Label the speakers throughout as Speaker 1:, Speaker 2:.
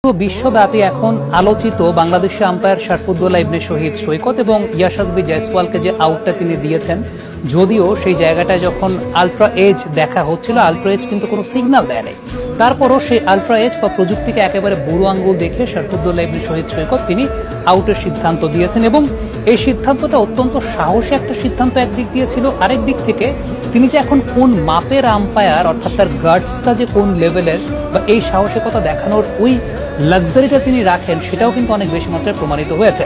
Speaker 1: বিশ্বব্যাপী এখন আলোচিত বাংলাদেশি আম্পায়ার শরফুদ্দৌলা ইবনে শহীদ সৈকত এবং ইয়াশাসবি জয়সওয়ালকে যে আউটটা তিনি দিয়েছেন, যদিও সেই জায়গাটায় যখন আলট্রা এজ দেখা হচ্ছিল, আলট্রা এজ কিন্তু কোনো সিগন্যাল দেয় নাই। তারপরও সেই আলট্রা এজ বা প্রযুক্তিকে একেবারে বুড়ো আঙ্গুল দেখে শরফুদ্দৌলা ইবনে শহীদ সৈকত তিনি আউটের সিদ্ধান্ত দিয়েছেন এবং এই সিদ্ধান্তটা অত্যন্ত সাহসী একটা সিদ্ধান্ত একদিক দিয়ে ছিল। আরেক দিক থেকে তিনি যে এখন কোন মাপের আম্পায়ার, অর্থাৎ তার গার্ডসটা যে কোন লেভেলের বা এই সাহসিকতা দেখানোর ওই লাক্সারিটা তিনি রাখেন, সেটাও কিন্তু অনেক বেশি মাত্রায় প্রমাণিত হয়েছে।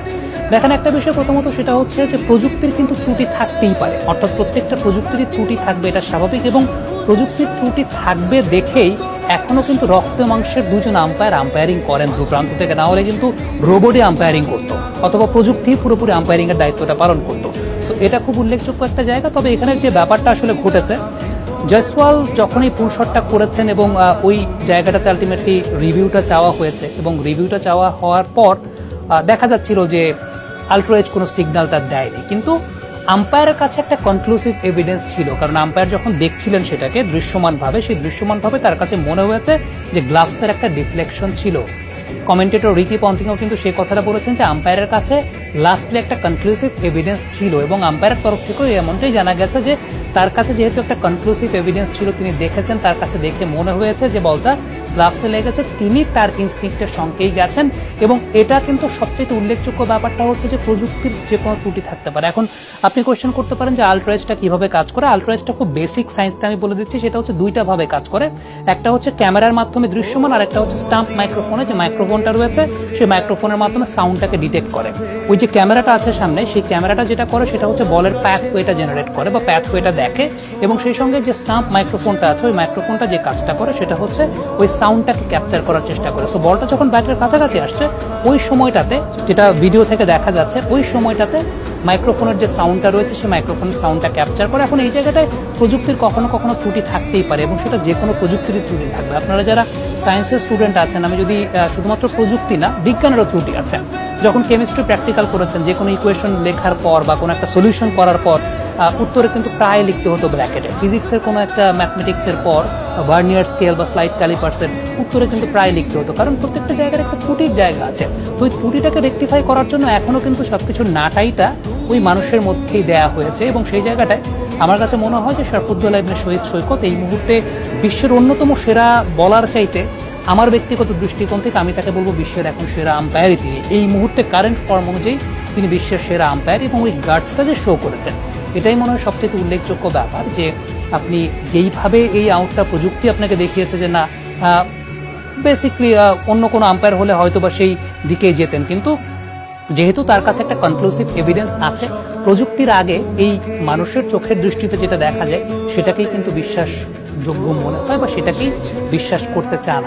Speaker 1: দেখেন, একটা বিষয় প্রথমত সেটা হচ্ছে যে প্রযুক্তির কিন্তু ত্রুটি থাকতেই পারে, অর্থাৎ প্রত্যেকটা প্রযুক্তিরই ত্রুটি থাকবে, এটা স্বাভাবিক। এবং প্রযুক্তির ত্রুটি থাকবে দেখেই এখনো কিন্তু রক্ত মাংসের দুজন আম্পায়ার আম্পায়ারিং করেন দু প্রান্ত থেকে, না হলে কিন্তু রোবটই আম্পায়ারিং করতো অথবা প্রযুক্তি পুরোপুরি আম্পায়ারিং এর দায়িত্বটা পালন করতো। সো এটা খুব উল্লেখযোগ্য একটা জায়গা। তবে এখানে যে ব্যাপারটা আসলে ঘটেছে, জয়সওয়াল যখন এই পুল শটটা করেছেন এবং ওই জায়গাটাতে আলটিমেটলি রিভিউটা চাওয়া হয়েছে এবং রিভিউটা চাওয়া হওয়ার পর দেখা যাচ্ছিল যে আলট্রা এজ কোনো সিগন্যাল তার দেয়নি, কিন্তু আম্পায়ারের কাছে একটা কনক্লুসিভ এভিডেন্স ছিল। কারণ আম্পায়ার যখন দেখছিলেন সেটাকে দৃশ্যমানভাবে, সেই দৃশ্যমানভাবে তার কাছে মনে হয়েছে যে গ্লাভসের একটা ডিফ্লেকশন ছিল। কমেন্টেটর রিকি পন্টিংও কিন্তু সেই কথাটা বলেছেন যে আম্পায়ারের কাছে লাস্টলি একটা কনক্লুসিভ এভিডেন্স ছিল এবং আম্পায়ারের তরফ থেকেও এমনটাই জানা গেছে যে তার কাছে যেহেতু একটা কনক্লুসিভ এভিডেন্স ছিল, তিনি দেখেছেন, তার কাছে দেখে মনে হয়েছে যে বলটা গ্লাভসে লেগেছে, তিনি তার ইনস্টিংক্টের সঙ্গেই গেছেন। এবং এটা কিন্তু সবচেয়ে উল্লেখযোগ্য ব্যাপারটা হচ্ছে যে প্রযুক্তির যে কোনো ত্রুটি থাকতে পারে। এখন আপনি কোয়েশ্চেন করতে পারেন যে আলট্রা এজটা কিভাবে কাজ করে। আলট্রা এজটা খুব বেসিক সায়েন্সটা আমি বলে দিচ্ছি, সেটা হচ্ছে দুইটা ভাবে কাজ করে। একটা হচ্ছে ক্যামেরার মাধ্যমে দৃশ্যমান, আর একটা হচ্ছে স্টাম্প মাইক্রোফোনে যে মাইক্রোফোনটা রয়েছে, সেই মাইক্রোফোনের মাধ্যমে সাউন্ডটাকে ডিটেক্ট করে। ওই যে ক্যামেরাটা আছে সামনে, সেই ক্যামেরাটা যেটা করে সেটা হচ্ছে বলের প্যাথওয়েটা জেনারেট করে বা প্যাথওয়েটা দেখে, এবং সেই সঙ্গে যে স্টাম্প মাইক্রোফোনটা আছে, ওই মাইক্রোফোনটা যে কাজটা করে সেটা হচ্ছে ওই সাউন্ডটাকে ক্যাপচার করার চেষ্টা করে। সো বলটা যখন ব্যাটের কাছাকাছি আসছে, ওই সময়টাতে, যেটা ভিডিও থেকে দেখা যাচ্ছে, ওই সময়টাতে মাইক্রোফোনের যে সাউন্ডটা রয়েছে সেই মাইক্রোফোনের সাউন্ডটা ক্যাপচার করে। এখন এই জায়গাটায় প্রযুক্তির কখনো কখনো ত্রুটি থাকতেই পারে এবং সেটা যে কোনো প্রযুক্তিরই ত্রুটি থাকবে। আপনারা যারা সায়েন্সের স্টুডেন্ট আছেন, আমি যদি শুধুমাত্র প্রযুক্তি না, বিজ্ঞানেরও ত্রুটি আছে। যখন কেমিস্ট্রি প্র্যাকটিক্যাল করেছেন, যে কোনো ইকুয়েশন লেখার পর বা কোনো একটা সলিউশন করার পর উত্তরে কিন্তু প্রায় লিখতে হতো ব্র্যাকেটে। ফিজিক্সের কোনো একটা ম্যাথমেটিক্সের পর ভার্নিয়ার স্কেল বা স্লাইড ক্যালিপার্সের উত্তরে কিন্তু প্রায় লিখতে হতো, কারণ প্রত্যেকটা জায়গার একটা ত্রুটির জায়গা আছে। তো ওই ত্রুটিটাকে রেকটিফাই করার জন্য এখনো কিন্তু সবকিছুর নাটাইটা ওই মানুষের মধ্যেই দেয়া হয়েছে এবং সেই জায়গাটায় আমার কাছে মনে হয় যে শরফুদ্দৌলা ইবনে শহীদ সৈকত এই মুহূর্তে বিশ্বের অন্যতম সেরা বলার চাইতে, আমার ব্যক্তিগত দৃষ্টিকোণ থেকে আমি তাকে বলবো বিশ্বের এখন সেরা আম্পায়ারই তিনি। এই মুহূর্তে কারেন্ট ফর্ম অনুযায়ী তিনি বিশ্বের সেরা আম্পায়ার এবং ওই গার্ডসটা যে শো করেছেন, এটাই মনে হয় সবচেয়ে উল্লেখযোগ্য ব্যাপার। যে আপনি যেইভাবে এই আউটটা প্রযুক্তি আপনাকে দেখিয়েছে যে না, বেসিকলি অন্য কোনো আম্পায়ার হলে হয়তো বা সেই দিকেই যেতেন, কিন্তু যেহেতু তার কাছে একটা কনক্লুসিভ এভিডেন্স আছে, প্রযুক্তির আগে এই মানুষের চোখের দৃষ্টিতে যেটা দেখা যায় সেটাকেই কিন্তু বিশ্বাসযোগ্য মনে হয় বা সেটাকেই বিশ্বাস করতে চান।